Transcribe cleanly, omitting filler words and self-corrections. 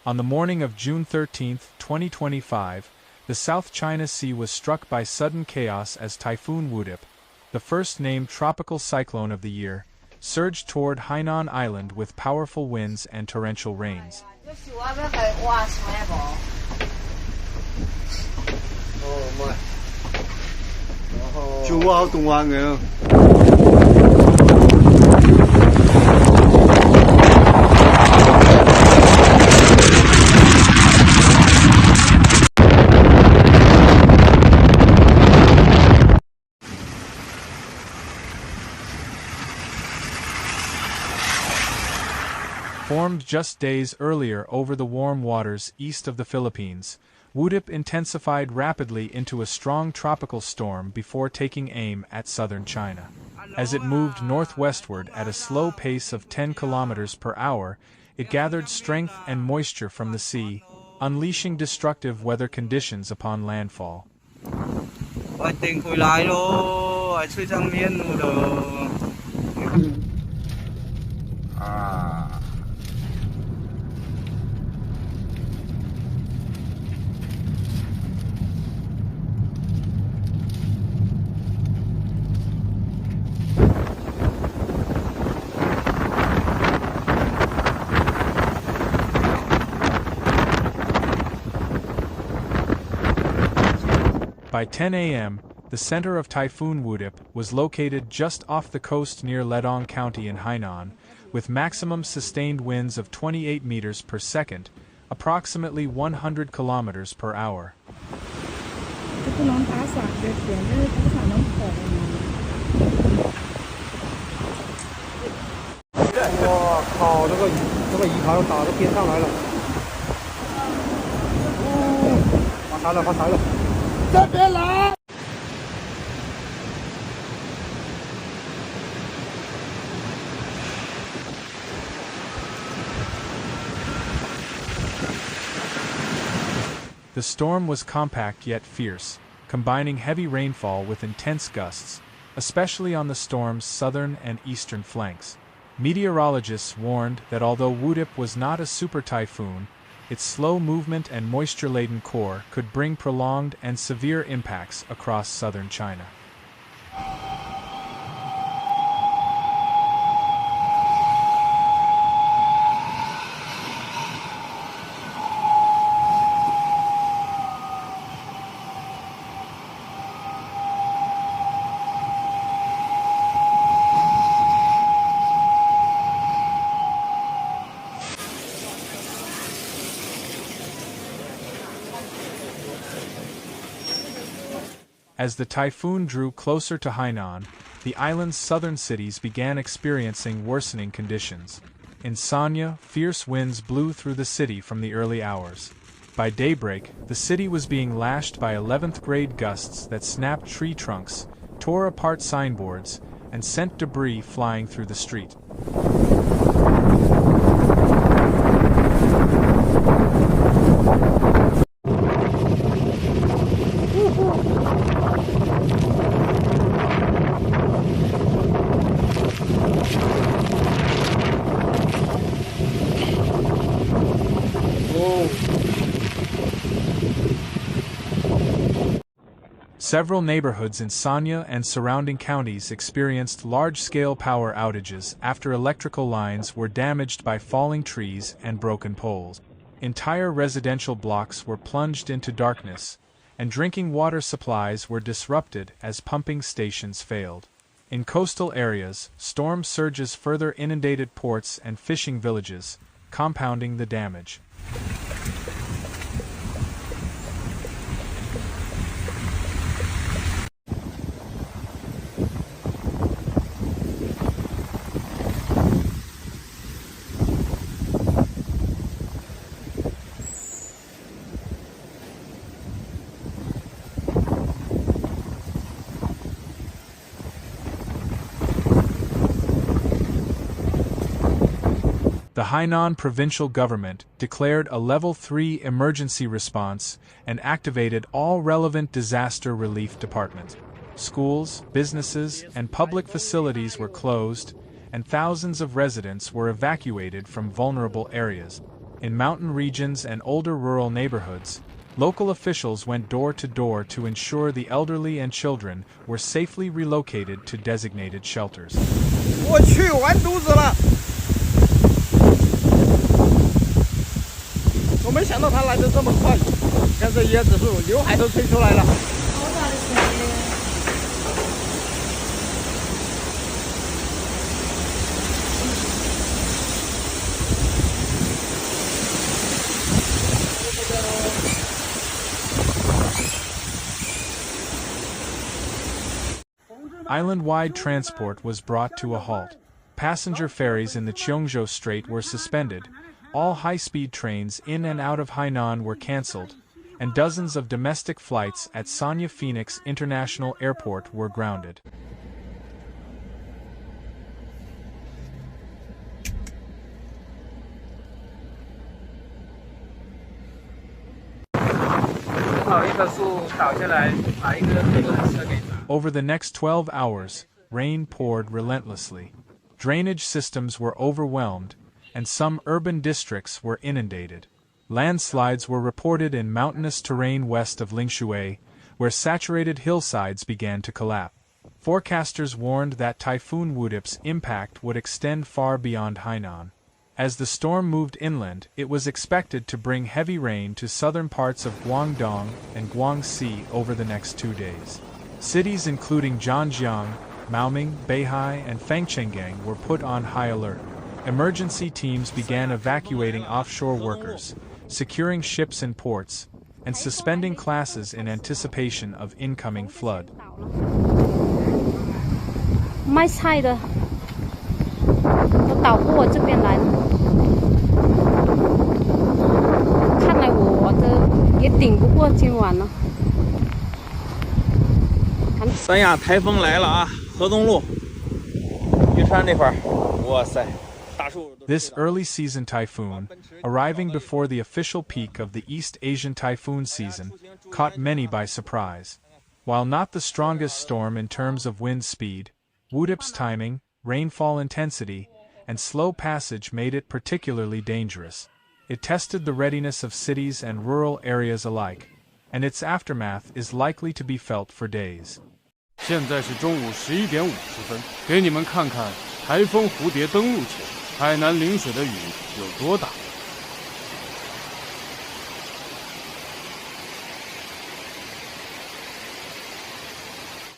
On the morning of June 13, 2025, the South China Sea was struck by sudden chaos as Typhoon Wutip, the first named tropical cyclone of the year, surged toward Hainan Island with powerful winds and torrential rains. Formed just days earlier over the warm waters east of the Philippines, Wutip intensified rapidly into a strong tropical storm before taking aim at southern China. As it moved northwestward at a slow pace of 10 kilometers per hour, it gathered strength and moisture from the sea, unleashing destructive weather conditions upon landfall. By 10 a.m., the center of Typhoon Wutip was located just off the coast near Ledong County in Hainan, with maximum sustained winds of 28 meters per second, approximately 100 kilometers per hour. The storm was compact yet fierce, combining heavy rainfall with intense gusts, especially on the storm's southern and eastern flanks. Meteorologists warned that although Wutip was not a super typhoon, its slow movement and moisture-laden core could bring prolonged and severe impacts across southern China. As the typhoon drew closer to Hainan, the island's southern cities began experiencing worsening conditions. In Sanya, fierce winds blew through the city from the early hours. By daybreak, the city was being lashed by 11th-grade gusts that snapped tree trunks, tore apart signboards, and sent debris flying through the street. Several neighborhoods in Sanya and surrounding counties experienced large-scale power outages after electrical lines were damaged by falling trees and broken poles. Entire residential blocks were plunged into darkness, and drinking water supplies were disrupted as pumping stations failed. In coastal areas, storm surges further inundated ports and fishing villages, compounding the damage. The Hainan provincial government declared a Level 3 emergency response and activated all relevant disaster relief departments. Schools, businesses, and public facilities were closed, and thousands of residents were evacuated from vulnerable areas. In mountain regions and older rural neighborhoods, local officials went door to door to ensure the elderly and children were safely relocated to designated shelters. 我去，完犊子了！我没想到它来得这么快，看这椰子树，刘海都吹出来了。Island-wide transport was brought to a halt. Passenger ferries in the Cheongjo Strait were suspended, all high-speed trains in and out of Hainan were cancelled, and dozens of domestic flights at Sanya Phoenix International Airport were grounded. Over the next 12 hours, rain poured relentlessly. Drainage systems were overwhelmed, and some urban districts were inundated. Landslides were reported in mountainous terrain west of Lingshui, where saturated hillsides began to collapse. Forecasters warned that Typhoon Wutip's impact would extend far beyond Hainan. As the storm moved inland, it was expected to bring heavy rain to southern parts of Guangdong and Guangxi over the next 2 days. Cities including Zhanjiang, Maoming, Beihai, and Fengchengang were put on high alert. Emergency teams began evacuating offshore workers, securing ships in ports, and suspending classes in anticipation of incoming flood. 卖菜的都倒过我这边来了，看来我的也顶不过今晚了。三亚台风来了啊！河东路、玉川那块儿，哇塞，大树。This early season typhoon, arriving before the official peak of the East Asian typhoon season, caught many by surprise. While not the strongest storm in terms of wind speed, Wutip's timing, rainfall intensity, and slow passage made it particularly dangerous. It tested the readiness of cities and rural areas alike, and its aftermath is likely to be felt for days. 现在是中午11点50分，给你们看看台风蝴蝶登陆前海南陵水的雨有多大。